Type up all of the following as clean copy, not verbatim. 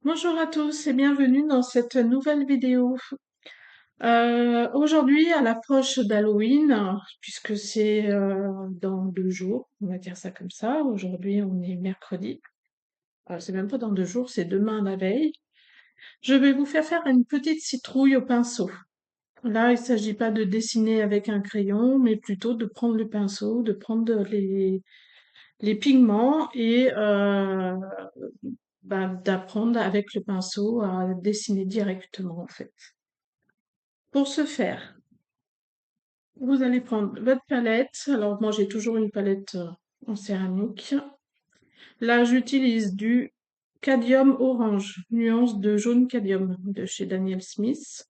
Bonjour à tous et bienvenue dans cette nouvelle vidéo. Aujourd'hui, à l'approche d'Halloween, puisque c'est dans 2 jours, on va dire ça comme ça. Aujourd'hui, on est mercredi. C'est même pas dans 2 jours, c'est demain la veille. Je vais vous faire une petite citrouille au pinceau. Là, il s'agit pas de dessiner avec un crayon, mais plutôt de prendre le pinceau, de prendre les pigments et d'apprendre avec le pinceau à dessiner directement en fait. Pour ce faire, vous allez prendre votre palette. Alors moi j'ai toujours une palette en céramique. Là j'utilise du Cadmium Orange, nuance de jaune cadmium de chez Daniel Smith.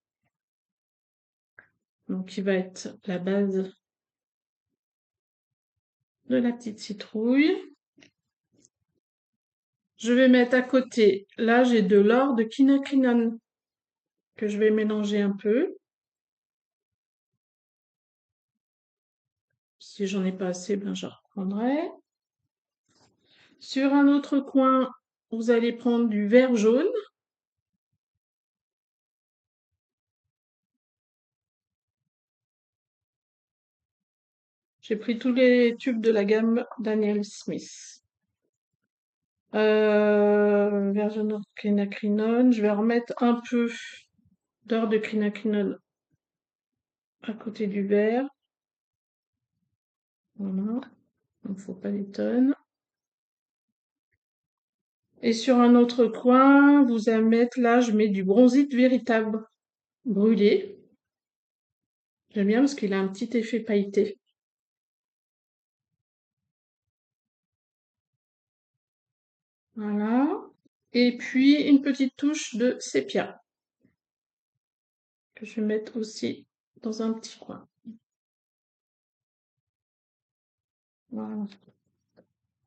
Donc qui va être la base de la petite citrouille. Je vais mettre à côté, là j'ai de l'or de quinacridone que je vais mélanger un peu. Si j'en ai pas assez, ben je reprendrai. Sur un autre coin, vous allez prendre du vert jaune. J'ai pris tous les tubes de la gamme Daniel Smith. Vert jaune de quinacridone. Je vais remettre un peu d'or de quinacridone à côté du vert. Voilà. Il ne faut pas des tonnes. Et sur un autre coin, vous allez mettre, là, je mets du bronzite véritable brûlé. J'aime bien parce qu'il a un petit effet pailleté. Voilà. Et puis une petite touche de sépia que je vais mettre aussi dans un petit coin. Voilà.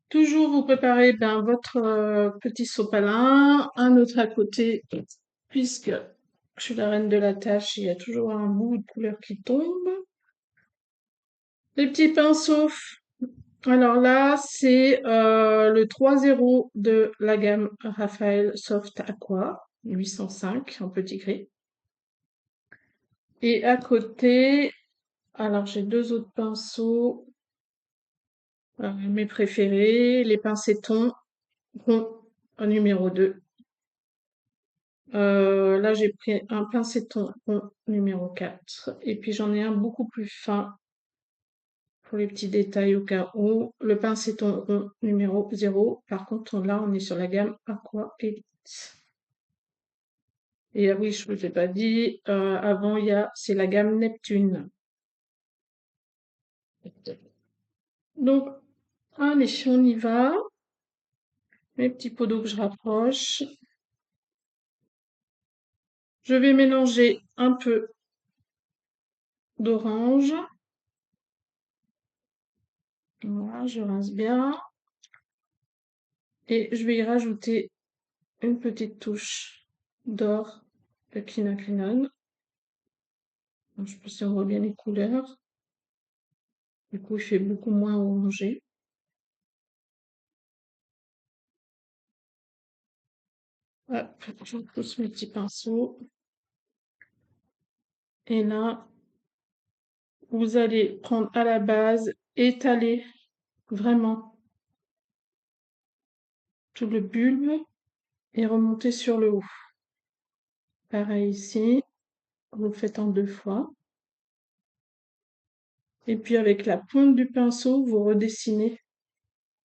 Toujours vous préparez votre petit sopalin, un autre à côté, puisque je suis la reine de la tâche, il y a toujours un bout de couleur qui tombe. Les petits pinceaux. Alors là, c'est le 3.0 de la gamme Raphaël Soft Aqua, 805 en petit gris. Et à côté, alors j'ai deux autres pinceaux, mes préférés, les pincetons ronds numéro 2. Là, j'ai pris un pincetton rond numéro 4. Et puis j'en ai un beaucoup plus fin pour les petits détails au cas où. Le pincetton rond numéro 0. Par contre, là, on est sur la gamme Aqua Elite. Et oui, je ne vous ai pas dit, avant, c'est la gamme Neptune. Donc, allez, on y va. Mes petits pots d'eau que je rapproche. Je vais mélanger un peu d'orange. Voilà, je rince bien. Et je vais y rajouter une petite touche d'or de quinacridone. Je ne sais pas si on voit bien les couleurs. Du coup, il fait beaucoup moins orangé. Hop, je pousse mes petits pinceaux. Et là, vous allez prendre à la base, étaler vraiment tout le bulbe et remonter sur le haut. Pareil ici, vous le faites en 2 fois. Et puis avec la pointe du pinceau, vous redessinez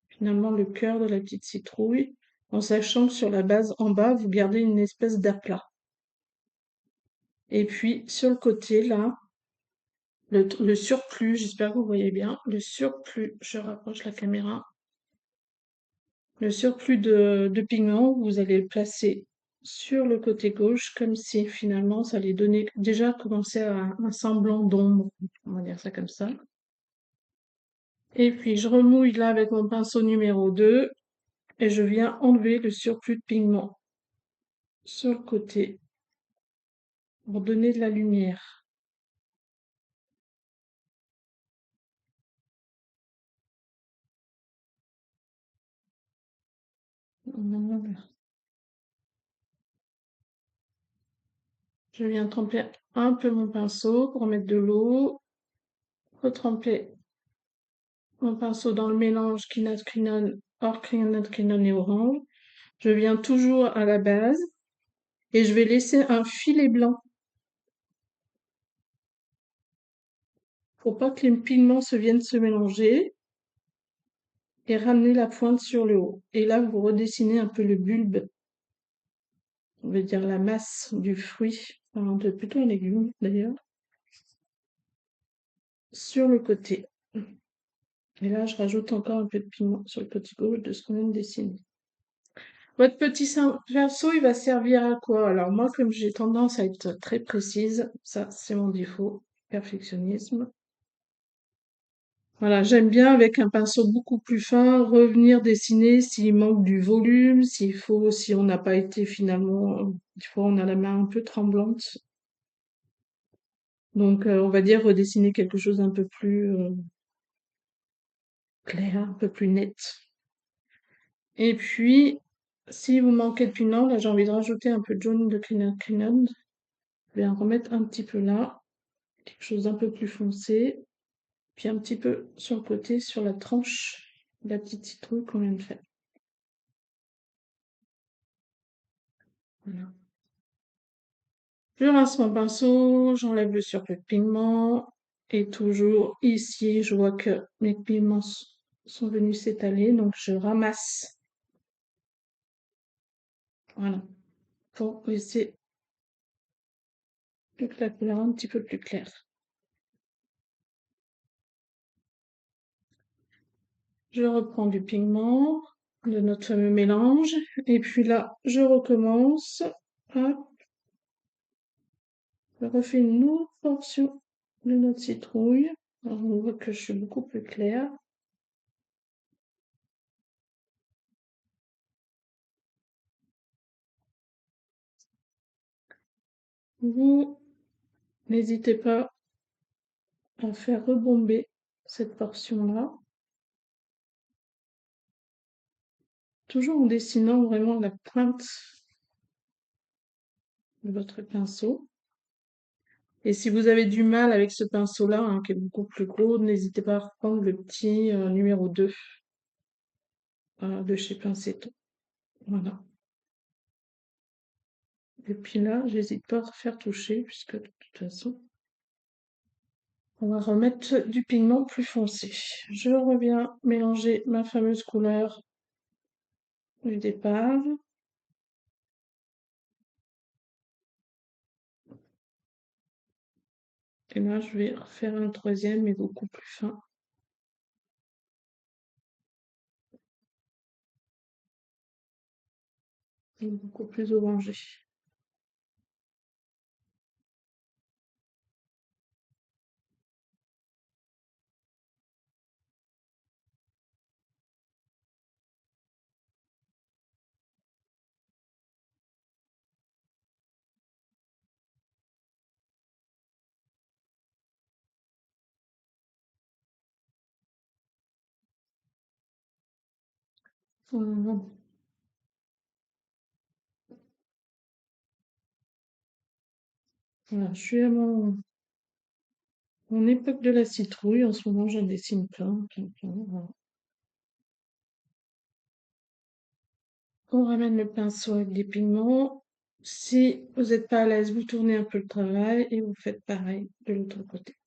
finalement le cœur de la petite citrouille, en sachant que sur la base en bas, vous gardez une espèce d'aplat. Et puis sur le côté, là, le surplus, j'espère que vous voyez bien, le surplus, je rapproche la caméra, le surplus de pigment, vous allez le placer sur le côté gauche, comme si finalement ça allait donner déjà commencer à un semblant d'ombre, on va dire ça comme ça. Et puis je remouille là avec mon pinceau numéro 2 et je viens enlever le surplus de pigment sur le côté pour donner de la lumière. Voilà. Je viens tremper un peu mon pinceau pour mettre de l'eau, retremper mon pinceau dans le mélange quinacridone, orchidonate et orange. Je viens toujours à la base et je vais laisser un filet blanc pour pas que les pigments viennent se mélanger et ramener la pointe sur le haut. Et là, vous redessinez un peu le bulbe, on va dire la masse du fruit, enfin, plutôt un légume d'ailleurs, sur le côté. Et là, je rajoute encore un peu de pigment sur le côté gauche de ce qu'on vient de dessiner. Votre petit pinceau, il va servir à quoi? Alors moi, comme j'ai tendance à être très précise, ça c'est mon défaut, perfectionnisme. Voilà, j'aime bien avec un pinceau beaucoup plus fin revenir dessiner s'il manque du volume, si on n'a pas été finalement, des fois on a la main un peu tremblante. Donc on va dire redessiner quelque chose d'un peu plus clair, un peu plus net. Et puis, si vous manquez de pigment, là j'ai envie de rajouter un peu de jaune de quinacridone. Je vais en remettre un petit peu là, quelque chose d'un peu plus foncé, puis un petit peu sur le côté, sur la tranche de la petite citrouille qu'on vient de faire. Voilà. Je rince mon pinceau, j'enlève le surplus de pigment, et toujours ici, je vois que mes pigments sont venus s'étaler, donc je ramasse, voilà, pour laisser la couleur un petit peu plus claire. Je reprends du pigment de notre fameux mélange, et puis là, je recommence. Hop, je refais une autre portion de notre citrouille. Alors, on voit que je suis beaucoup plus claire. Vous n'hésitez pas à faire rebomber cette portion-là, toujours en dessinant vraiment la pointe de votre pinceau. Et si vous avez du mal avec ce pinceau-là, hein, qui est beaucoup plus gros, n'hésitez pas à reprendre le petit numéro 2 de chez Pinceto. Voilà. Et puis là, j'hésite pas à refaire toucher, puisque de toute façon, on va remettre du pigment plus foncé. Je reviens mélanger ma fameuse couleur du départ. Et là, je vais refaire un troisième, mais beaucoup plus fin. Et beaucoup plus orangé. Voilà, voilà, je suis à mon époque de la citrouille. En ce moment, j'en dessine plein, plein, plein. Voilà. On ramène le pinceau avec des pigments. Si vous n'êtes pas à l'aise, vous tournez un peu le travail et vous faites pareil de l'autre côté.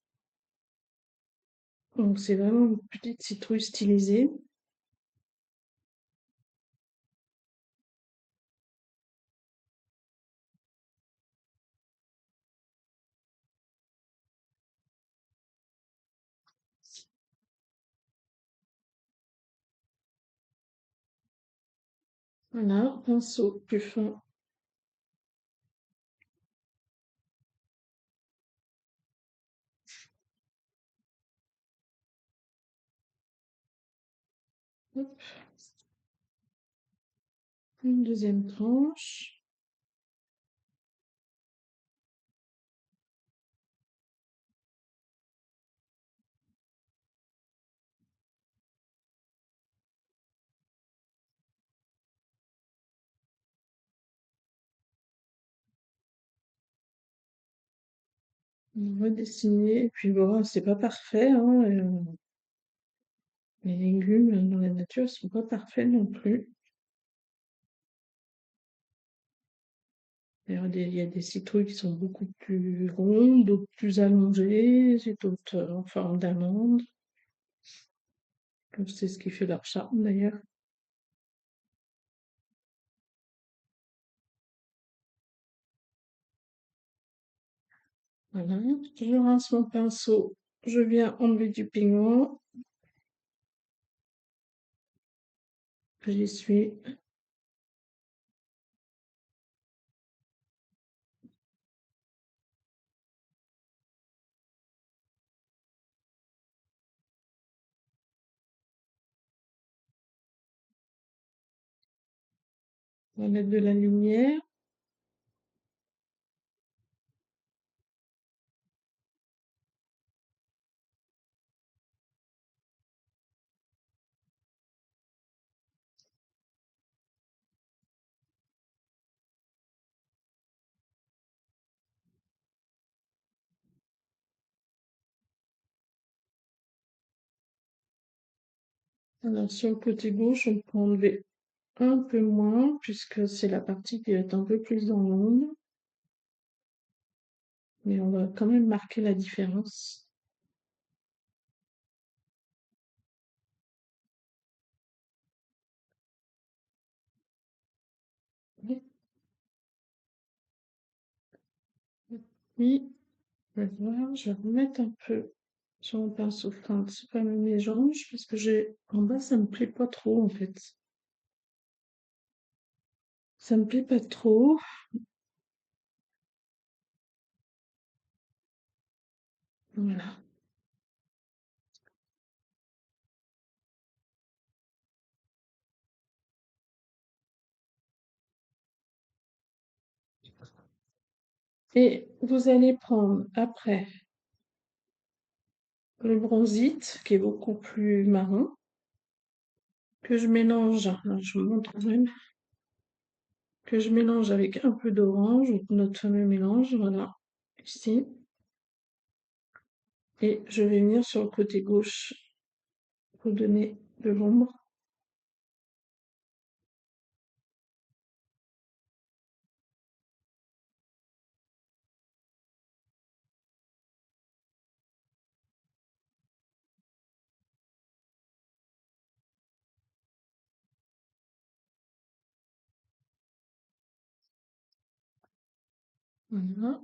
Donc c'est vraiment une petite citrouille stylisée. Voilà, pinceau plus fin. Hop, une deuxième tranche. On va dessiner, et puis bon, c'est pas parfait, hein, les légumes dans la nature sont pas parfaits non plus. Il y a des citrouilles qui sont beaucoup plus rondes, d'autres plus allongées, et d'autres en forme d'amande. C'est ce qui fait leur charme d'ailleurs. Voilà, je rince mon pinceau, je viens enlever du pigment, j'y suis. On va mettre de la lumière. Alors, sur le côté gauche, on peut enlever un peu moins, puisque c'est la partie qui est un peu plus dans l'ombre, mais on va quand même marquer la différence. Et puis, voilà, je vais remettre un peu sur mon pinceau fin, c'est pas mes mélange, parce que en bas, ça me plaît pas trop, en fait. Ça me plaît pas trop. Voilà. Et vous allez prendre après le bronzite, qui est beaucoup plus marron, que je mélange, alors je vous montre même, que je mélange avec un peu d'orange, notre fameux mélange, voilà, ici. Et je vais venir sur le côté gauche pour donner de l'ombre. Voilà.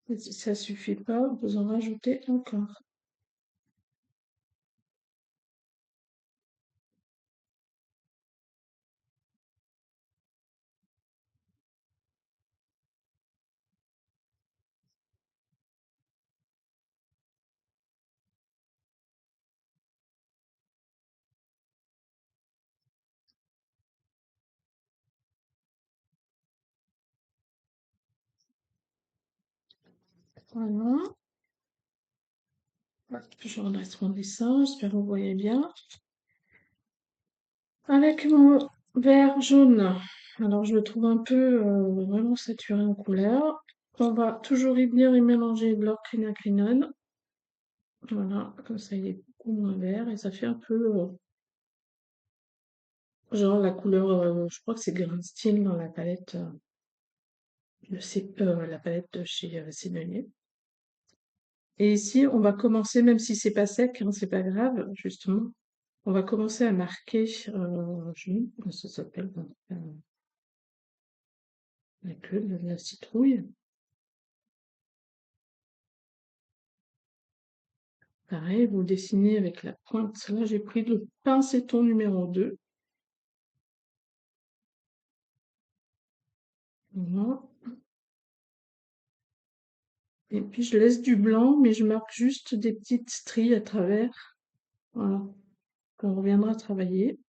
Et si ça suffit pas, vous en rajoutez encore. Voilà. Hop, je redresse mon dessin, j'espère que vous voyez bien. Avec mon vert jaune, alors je le trouve un peu vraiment saturé en couleur. On va toujours y venir y mélanger de l'or quinacridone. Voilà, comme ça il est beaucoup moins vert et ça fait un peu genre la couleur, je crois que c'est Green Steel dans la palette, la palette de chez Sennelier. Et ici, on va commencer, même si c'est pas sec, hein, c'est pas grave, justement. On va commencer à marquer, je sais pas comment ça s'appelle, la queue de la citrouille. Pareil, vous dessinez avec la pointe. Là, j'ai pris le pincetton numéro 2. Voilà. Et puis, je laisse du blanc, mais je marque juste des petites stries à travers. Voilà, qu'on reviendra travailler.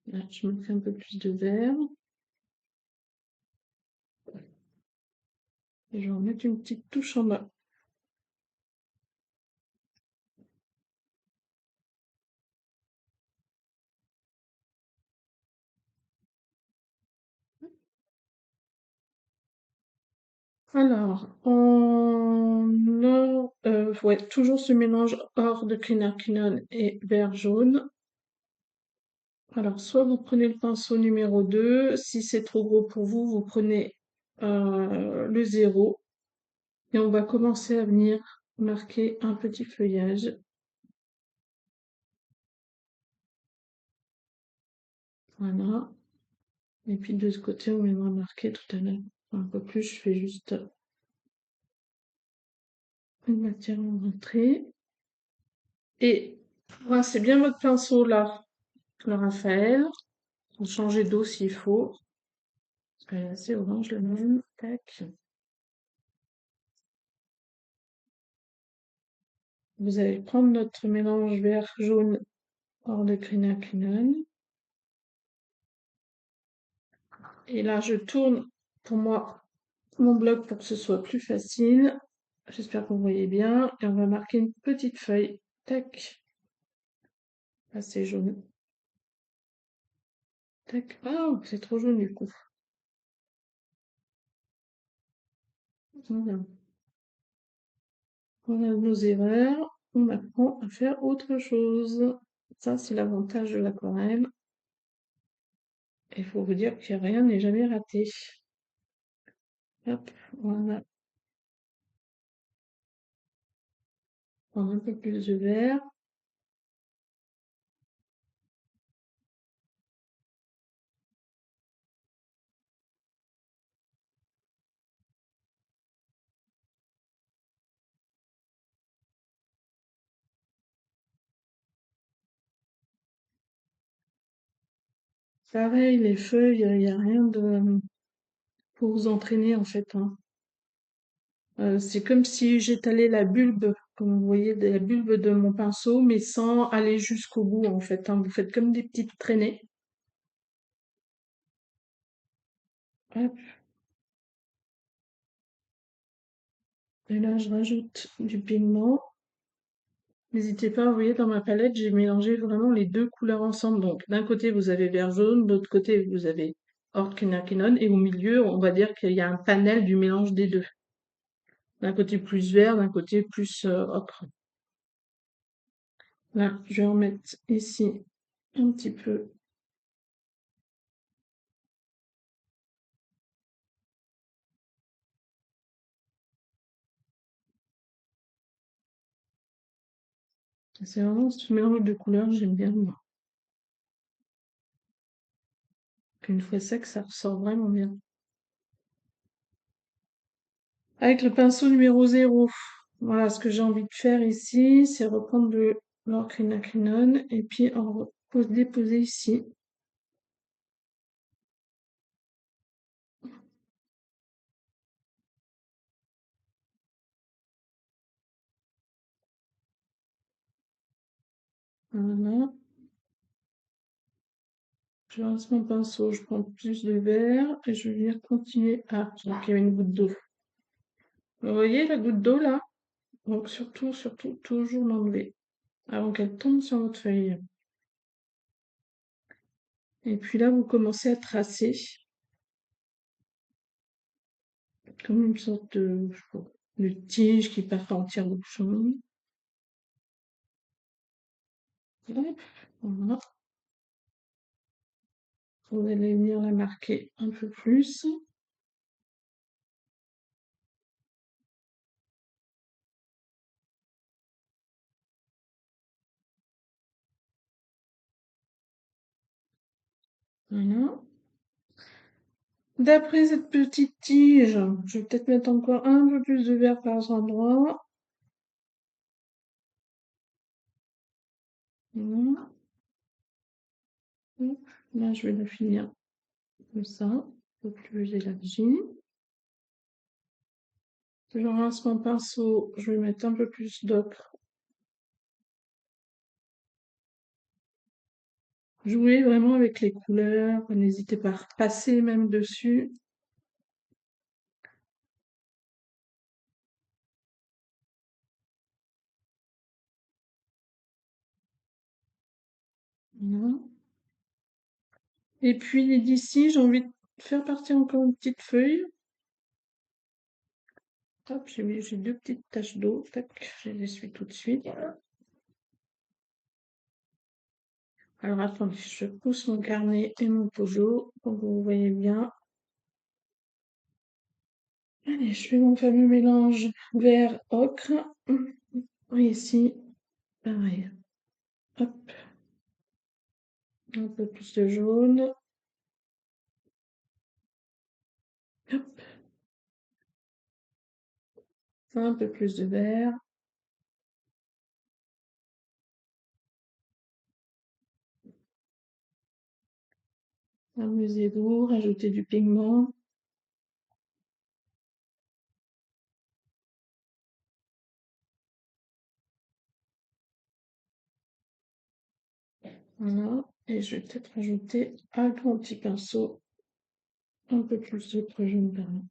Là, je mettrai un peu plus de vert. Et je vais en mettre une petite touche en bas. Alors, ouais, toujours ce mélange or de quinacridone et vert jaune. Alors, soit vous prenez le pinceau numéro 2, si c'est trop gros pour vous, vous prenez le 0 et on va commencer à venir marquer un petit feuillage. Voilà. Et puis de ce côté, on viendra marquer tout à l'heure. Un peu plus, je fais juste une matière en rentrée. Et c'est bien votre pinceau là, le Raphaël. Vous changez d'eau s'il faut. Parce qu'elle est assez orange le même. Tac. Vous allez prendre notre mélange vert jaune hors de quinacridone. Et là, je tourne pour moi mon bloc pour que ce soit plus facile. J'espère que vous voyez bien. Et on va marquer une petite feuille. Tac. Là, c'est jaune. Tac. Ah, c'est trop jaune du coup. Voilà. On a nos erreurs. On apprend à faire autre chose. Ça, c'est l'avantage de l'aquarelle. Il faut vous dire que rien n'est jamais raté. Hop, voilà. Prendre un peu plus de vert. Pareil, les feuilles, il n'y a rien de pour vous entraîner en fait, hein. C'est comme si j'étalais la bulbe, comme vous voyez, de la bulbe de mon pinceau, mais sans aller jusqu'au bout en fait, hein. Vous faites comme des petites traînées. Hop, et là je rajoute du pigment. N'hésitez pas, vous voyez, dans ma palette, j'ai mélangé vraiment les deux couleurs ensemble. Donc d'un côté vous avez vert jaune, de l'autre côté vous avez orthquinacridone, et au milieu, on va dire qu'il y a un panel du mélange des deux. D'un côté plus vert, d'un côté plus ocre. Là, je vais en mettre ici un petit peu. C'est vraiment ce mélange de couleurs, j'aime bien moi. Une fois sec, ça ressort vraiment bien. Avec le pinceau numéro 0, voilà ce que j'ai envie de faire ici, c'est reprendre de l'orcrinacrinone et puis en déposer ici. Voilà. Je rince mon pinceau, je prends plus de vert et je vais venir continuer à... Donc il y avait une goutte d'eau. Vous voyez la goutte d'eau là? Donc surtout, toujours l'enlever avant qu'elle tombe sur votre feuille. Et puis là, vous commencez à tracer comme une sorte de, je sais pas, de tige qui part en tire-bouchon. Hop, voilà. Vous allez venir la marquer un peu plus. Voilà. D'après cette petite tige, je vais peut-être mettre encore un peu plus de vert par endroit. Voilà. Hop. Là, je vais la finir comme ça, un peu plus élargi. Je rince mon pinceau, je vais mettre un peu plus d'ocre. Jouez vraiment avec les couleurs, n'hésitez pas à repasser même dessus. Voilà. Et puis d'ici, j'ai envie de faire partir encore une petite feuille. Hop, j'ai deux petites taches d'eau. Tac, je les essuie tout de suite. Alors attendez, je pousse mon carnet et mon pojo pour que vous voyez bien. Allez, je fais mon fameux mélange vert ocre. Et ici, pareil. Hop, un peu plus de jaune. Hop, un peu plus de vert. Amusez-vous, rajoutez du pigment. Voilà. Et je vais peut-être rajouter un grand petit pinceau, un peu plus de jaune perlant.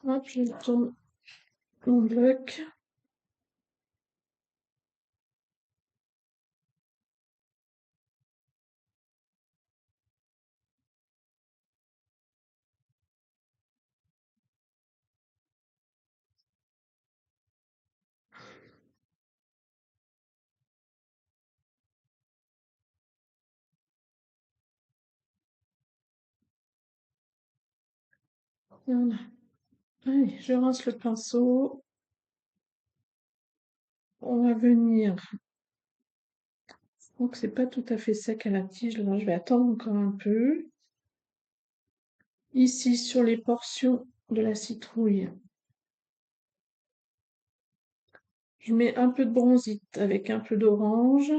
Hop, je tourne mon bloc. Voilà. Allez, je rince le pinceau. On va venir. Donc c'est pas tout à fait sec à la tige, là je vais attendre encore un peu. Ici sur les portions de la citrouille, je mets un peu de bronzite avec un peu d'orange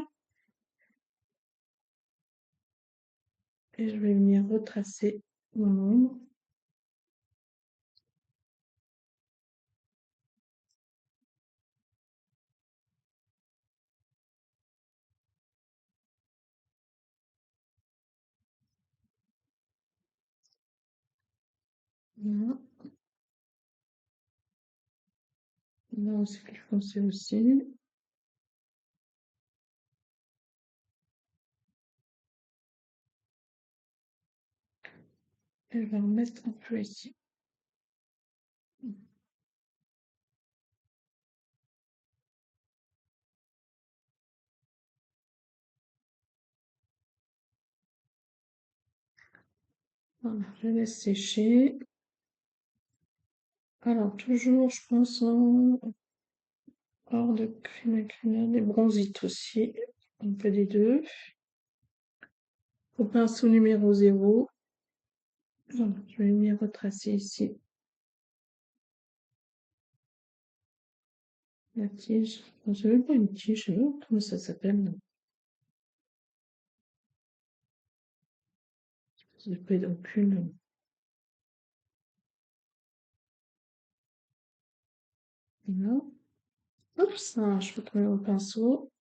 et je vais venir retracer mon ombre. Voilà. Là c'est plus foncé aussi. Et je vais en mettre un peu ici. Voilà, je laisse sécher. Alors toujours, je pense en hors de crème à crayon, et bronzite aussi, un peu des deux. Au pinceau numéro 0. Voilà, je vais venir retracer ici la tige. Enfin, c'est même pas une tige, je sais pas comment ça s'appelle. C'est pas d'aucune. Voilà. Hop, ça, je vais trouver au pinceau.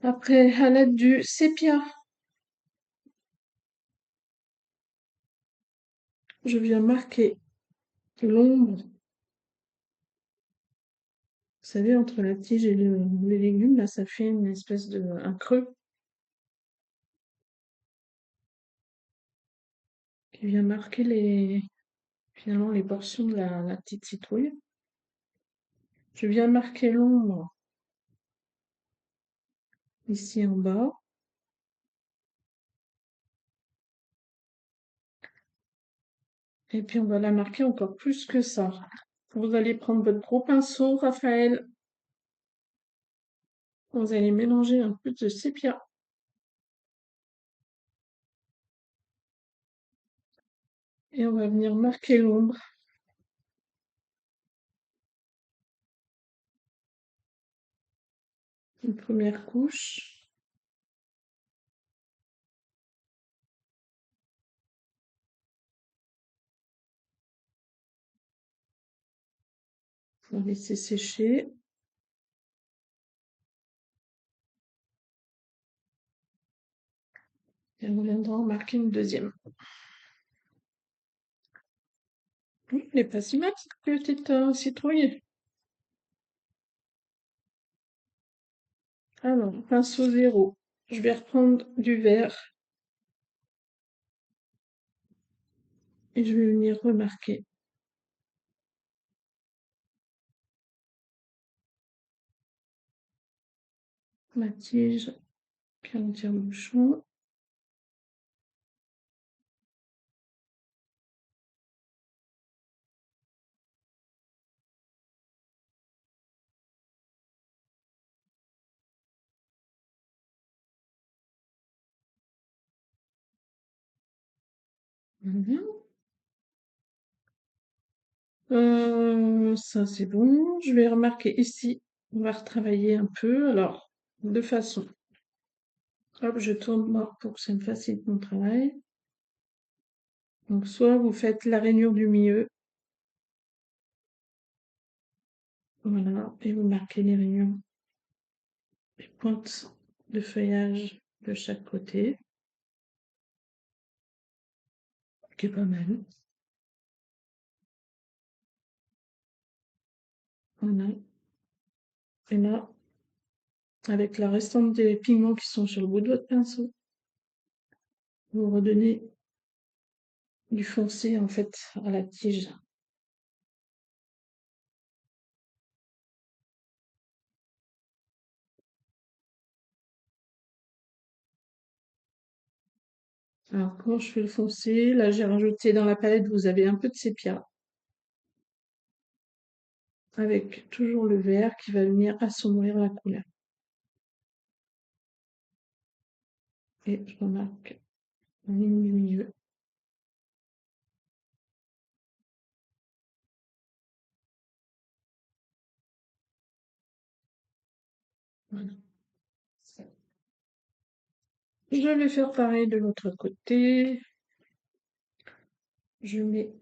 Après, à l'aide du sépia, je viens marquer l'ombre. Vous savez, entre la tige et les légumes, là, ça fait une espèce de un creux qui vient marquer finalement les portions de la petite citrouille. Je viens marquer l'ombre ici en bas. Et puis on va la marquer encore plus que ça. Vous allez prendre votre gros pinceau, Raphaël. Vous allez mélanger un peu de sépia. Et on va venir marquer l'ombre. Une première couche. On va laisser sécher. Et on viendra en marquer une deuxième. Oui, elle est pas si mal, cette petite citrouille. Alors, pinceau zéro. Je vais reprendre du vert et je vais venir remarquer ma tige qui a un tire-bouchon. Voilà. Ça c'est bon. Je vais remarquer ici. On va retravailler un peu. Alors, de façon. Hop, je tourne moi pour que ça me facilite mon travail. Donc, soit vous faites la rainure du milieu. Voilà. Et vous marquez les rainures, les pointes de feuillage de chaque côté. Qui est pas mal. Voilà. Et là, avec la restante des pigments qui sont sur le bout de votre pinceau, vous redonnez du foncé en fait à la tige. Alors comment je fais le foncé? Là j'ai rajouté dans la palette, vous avez un peu de sépia avec toujours le vert qui va venir assombrir la couleur. Et je remarque la ligne du milieu. Voilà. Je vais faire pareil de l'autre côté. Je mets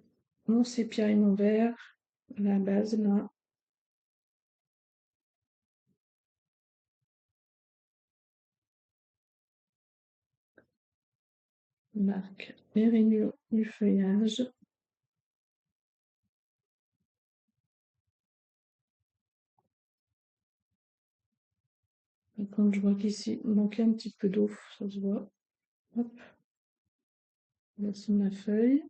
mon sépia et mon vert à la base là. Je marque les rainures du feuillage. Et quand je vois qu'ici il manquait un petit peu d'eau, ça se voit. Hop, là c'est ma feuille.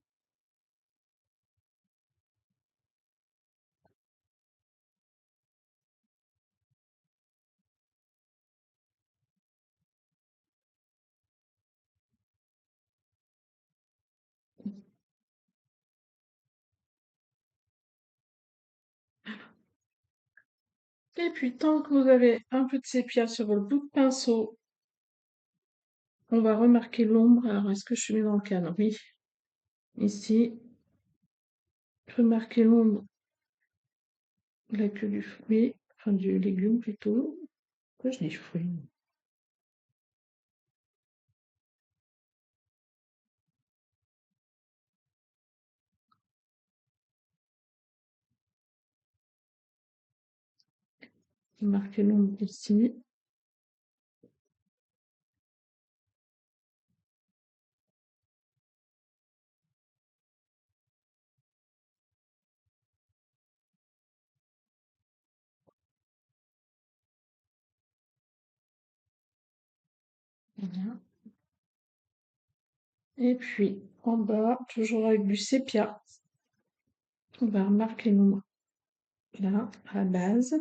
Et puis tant que vous avez un peu de sépia sur le bout de pinceau, on va remarquer l'ombre. Alors est-ce que je suis mis dans le cadre? Oui. Ici, remarquer l'ombre de la queue du fruit, enfin du légume plutôt. Pourquoi je dis fruit? Remarquer l'ombre ici. Voilà. Et puis en bas, toujours avec du sépia, on va remarquer l'ombre là, à la base.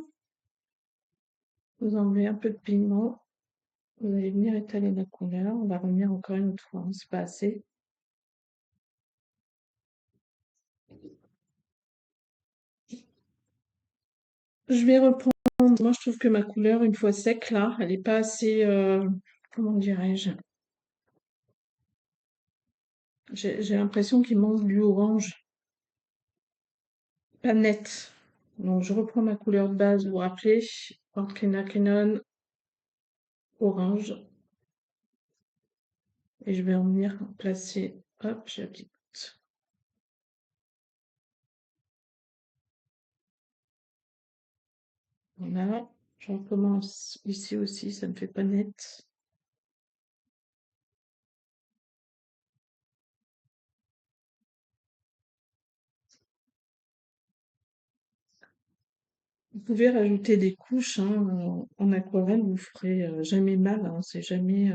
Vous enlevez un peu de pigment. Vous allez venir étaler la couleur. On va revenir encore une autre fois, hein, c'est pas assez. Je vais reprendre. Moi, je trouve que ma couleur, une fois sec, là, elle n'est pas assez. Comment dirais-je? J'ai l'impression qu'il manque du orange, pas net. Donc, je reprends ma couleur de base, vous vous rappelez, Quinaquina orange. Et je vais en venir placer. Hop, j'ai la petite. Voilà, je recommence ici aussi, ça me fait pas net. Vous pouvez rajouter des couches hein, en aquarelle, vous ferez jamais mal, hein, c'est jamais.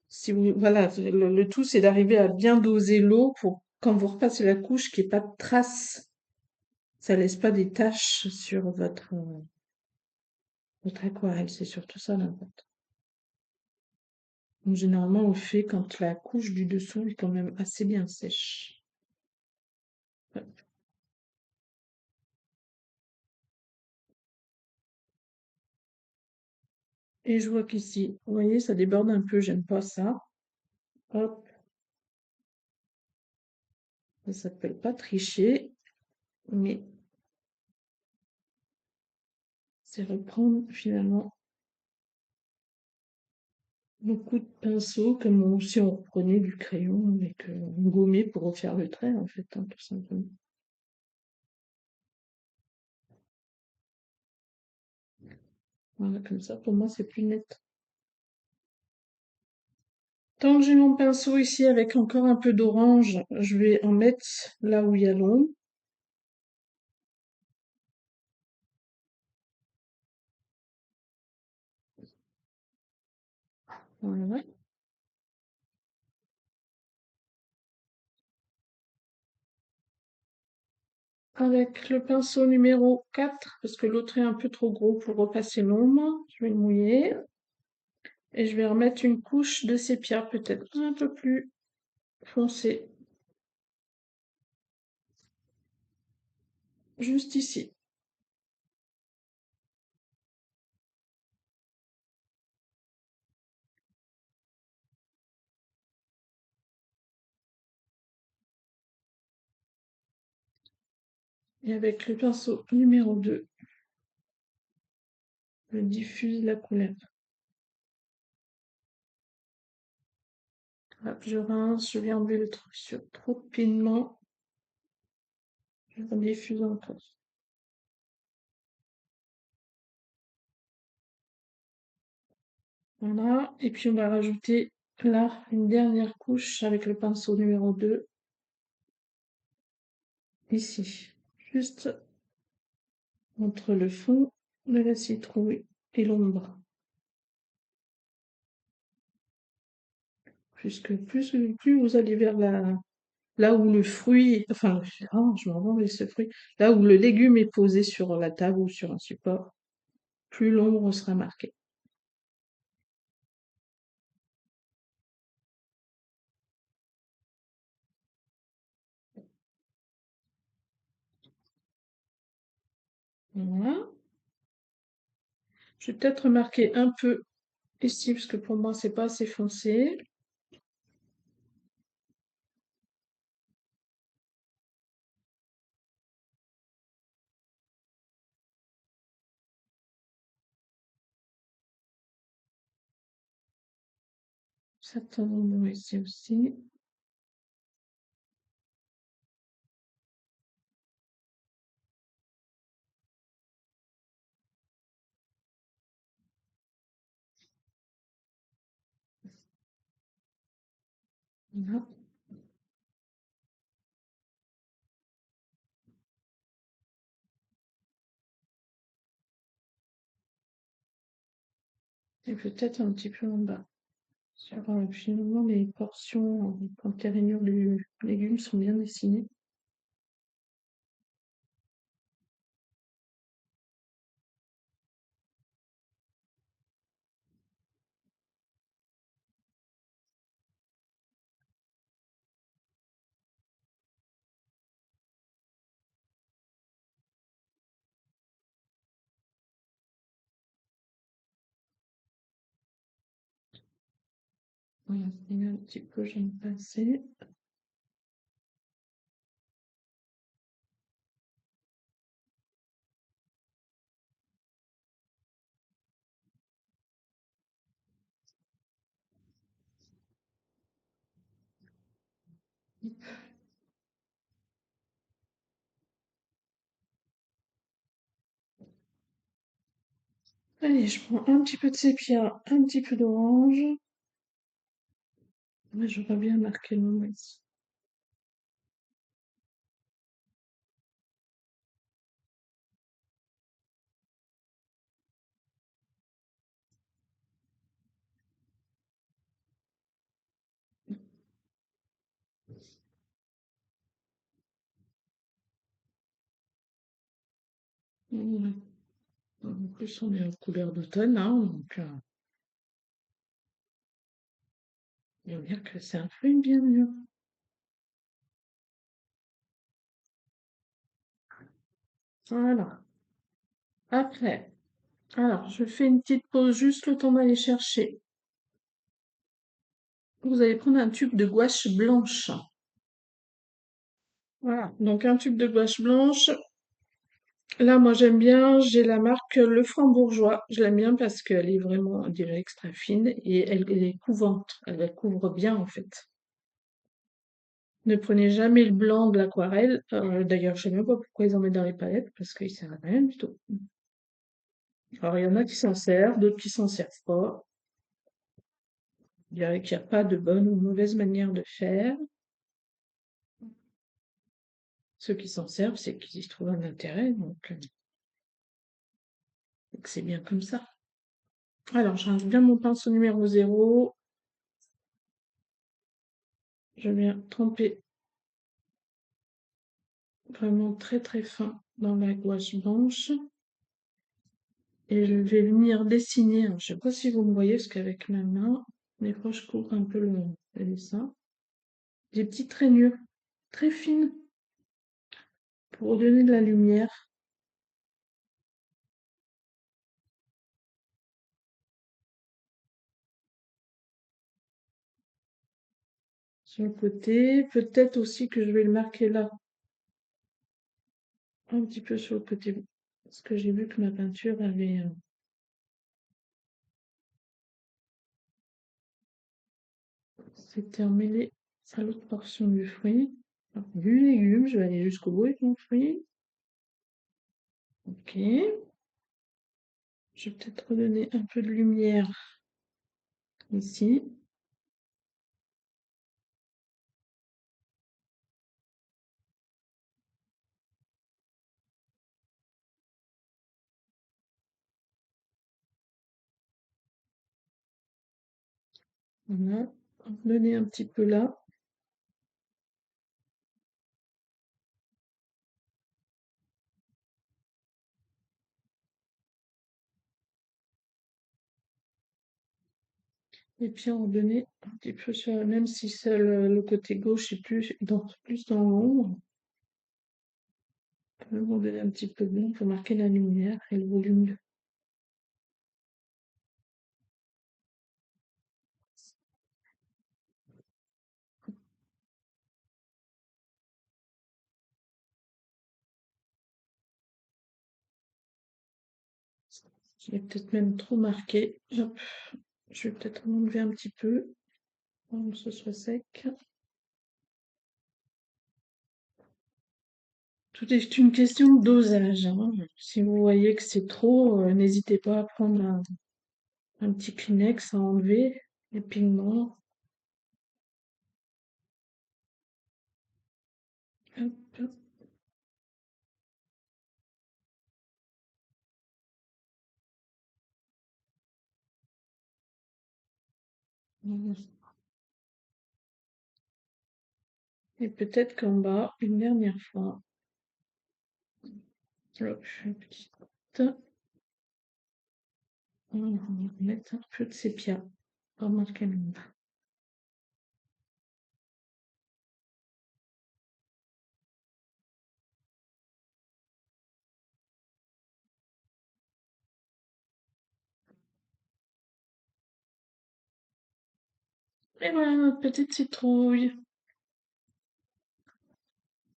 Si vous, voilà, le tout c'est d'arriver à bien doser l'eau pour quand vous repassez la couche qu'il n'y ait pas de traces, ça laisse pas des taches sur votre aquarelle, c'est surtout ça l'important. Donc, généralement, on le fait quand la couche du dessous est quand même assez bien sèche. Ouais. Et je vois qu'ici, vous voyez, ça déborde un peu, j'aime pas ça. Hop, ça s'appelle pas tricher, mais c'est reprendre finalement beaucoup de pinceaux, comme si on reprenait du crayon avec une gommée pour refaire le trait, en fait, hein, tout simplement. Voilà, comme ça, pour moi, c'est plus net. Tant que j'ai mon pinceau ici avec encore un peu d'orange, je vais en mettre là où il y a l'ombre. Voilà. Avec le pinceau numéro 4, parce que l'autre est un peu trop gros pour repasser l'ombre, je vais le mouiller. Et je vais remettre une couche de sépia, peut-être un peu plus foncée, juste ici. Et avec le pinceau numéro 2, je diffuse la couleur. Hop, je rince, je vais enlever le truc sur trop de pigment. Je diffuse encore. Voilà, et puis on va rajouter là une dernière couche avec le pinceau numéro 2, ici. Juste entre le fond de la citrouille et l'ombre. Puisque plus vous allez vers là où le fruit, enfin, je me rends ce fruit, là où le légume est posé sur la table ou sur un support, plus l'ombre sera marquée. Voilà. Je vais peut-être marquer un peu ici, parce que pour moi, c'est pas assez foncé. Certainement ici aussi. Voilà. Et peut-être un petit peu en bas. Sur, finalement, les portions, quand les rainures du légume sont bien dessinées. Voilà, et un petit peu, je vais me passer. Allez, je prends un petit peu de sépia, un petit peu d'orange. Ouais, j'aurais bien marqué le nom ici. Ouais. En plus, on est en couleur d'automne, hein, donc il faut dire que c'est un fruit bien mûr. Voilà. Après, alors, je fais une petite pause juste le temps d'aller chercher. Vous allez prendre un tube de gouache blanche. Voilà. Donc, un tube de gouache blanche. Là, moi, j'aime bien, j'ai la marque Le Franc-Bourgeois. Je l'aime bien parce qu'elle est vraiment, on dirait, extra fine et elle est couvante. Elle couvre bien, en fait. Ne prenez jamais le blanc de l'aquarelle. D'ailleurs, je sais même pas pourquoi ils en mettent dans les palettes parce qu'il sert à rien du tout. Alors, il y en a qui s'en servent, d'autres qui s'en servent pas. Je dirais qu'il n'y a pas de bonne ou mauvaise manière de faire. Ceux qui s'en servent, c'est qu'ils y trouvent un intérêt, donc c'est bien comme ça. Alors, je range bien mon pinceau numéro 0. Je viens tremper vraiment très très fin dans la gouache blanche. Et je vais venir dessiner. Alors, je ne sais pas si vous me voyez, parce qu'avec ma main, des fois je couvre un peu le dessin. Des petites rainures très fines pour donner de la lumière sur le côté. Peut-être aussi que je vais le marquer là, un petit peu sur le côté. Parce que j'ai vu que ma peinture avait s'était emmêlée à l'autre portion du fruit. Alors, du légume, je vais aller jusqu'au bout avec mon fruit. Ok. Je vais peut-être redonner un peu de lumière ici. Voilà. Donner un petit peu là. Et puis en donner un petit peu sur, même si c'est le côté gauche est plus dans l'ombre, on va donner un petit peu de blanc pour marquer la lumière et le volume. Je l'ai peut-être même trop marqué. Hop. Je vais peut-être en enlever un petit peu pour que ce soit sec. Tout est une question de dosage, hein. Si vous voyez que c'est trop, n'hésitez pas à prendre un petit Kleenex à enlever les pigments. Hop, hop. Et peut-être qu'en bas, une dernière fois. Hop, une petite. On va mettre un peu de sépia pour marquer le bas. Et voilà notre petite citrouille.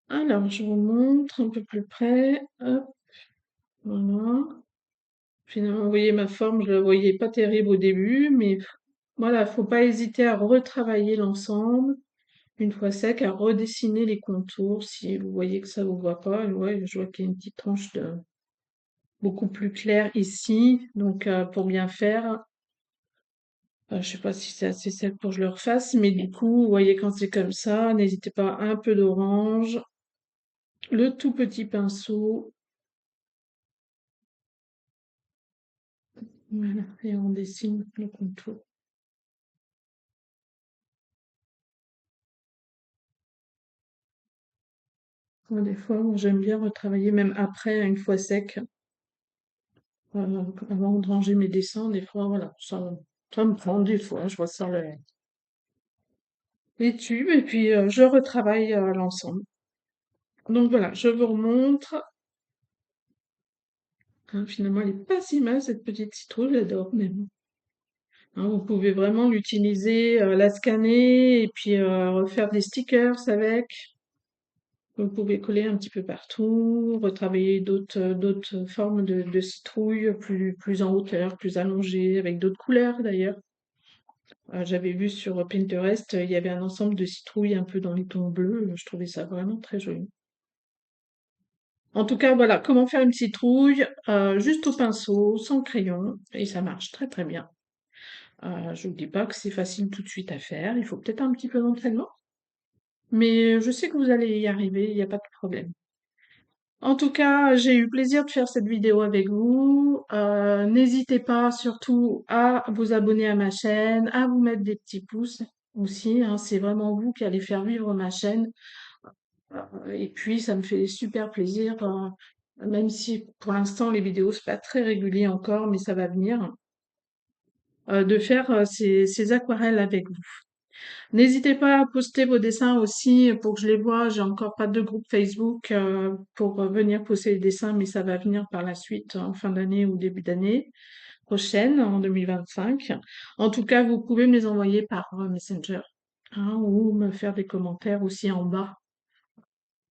Alors, je vous montre un peu plus près. Hop, voilà. Finalement, vous voyez ma forme, je ne la voyais pas terrible au début, mais voilà, faut pas hésiter à retravailler l'ensemble. Une fois sec, à redessiner les contours si vous voyez que ça vous voit pas. Et ouais, je vois qu'il y a une petite tranche beaucoup plus clair ici. Donc, pour bien faire, je sais pas si c'est assez sec pour que je le refasse, mais du coup, vous voyez, quand c'est comme ça, n'hésitez pas, un peu d'orange, le tout petit pinceau, voilà, et on dessine le contour. Moi, des fois, moi, j'aime bien retravailler même après, une fois sec, avant de ranger mes dessins. Des fois, voilà, ça me prend des fois, je ressors les tubes et puis je retravaille l'ensemble. Donc voilà, je vous remontre. Hein, finalement, elle est pas si mal cette petite citrouille, j'adore même. Hein, vous pouvez vraiment l'utiliser, la scanner et puis refaire des stickers avec. Vous pouvez coller un petit peu partout, retravailler d'autres formes de citrouilles plus en hauteur, plus allongées, avec d'autres couleurs d'ailleurs. J'avais vu sur Pinterest, il y avait un ensemble de citrouilles un peu dans les tons bleus. Je trouvais ça vraiment très joli. En tout cas, voilà comment faire une citrouille, juste au pinceau, sans crayon, et ça marche très très bien. Je vous dis pas que c'est facile tout de suite à faire, il faut peut-être un petit peu d'entraînement, mais je sais que vous allez y arriver, il n'y a pas de problème. En tout cas, j'ai eu plaisir de faire cette vidéo avec vous. N'hésitez pas surtout à vous abonner à ma chaîne, à vous mettre des petits pouces aussi, hein, c'est vraiment vous qui allez faire vivre ma chaîne. Et puis, ça me fait super plaisir, même si pour l'instant les vidéos c'est pas très régulier encore, mais ça va venir, de faire ces aquarelles avec vous. N'hésitez pas à poster vos dessins aussi pour que je les vois. J'ai encore pas de groupe Facebook pour venir poster les dessins, mais ça va venir par la suite en fin d'année ou début d'année prochaine, en 2025. En tout cas, vous pouvez me les envoyer par Messenger, hein, ou me faire des commentaires aussi en bas.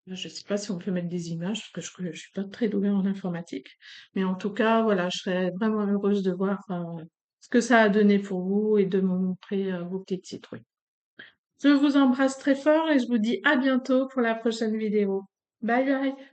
Je ne sais pas si on peut mettre des images, parce que je suis pas très douée en informatique. Mais en tout cas, voilà, je serais vraiment heureuse de voir ce que ça a donné pour vous et de me montrer vos petites citrouilles. Je vous embrasse très fort et je vous dis à bientôt pour la prochaine vidéo. Bye bye!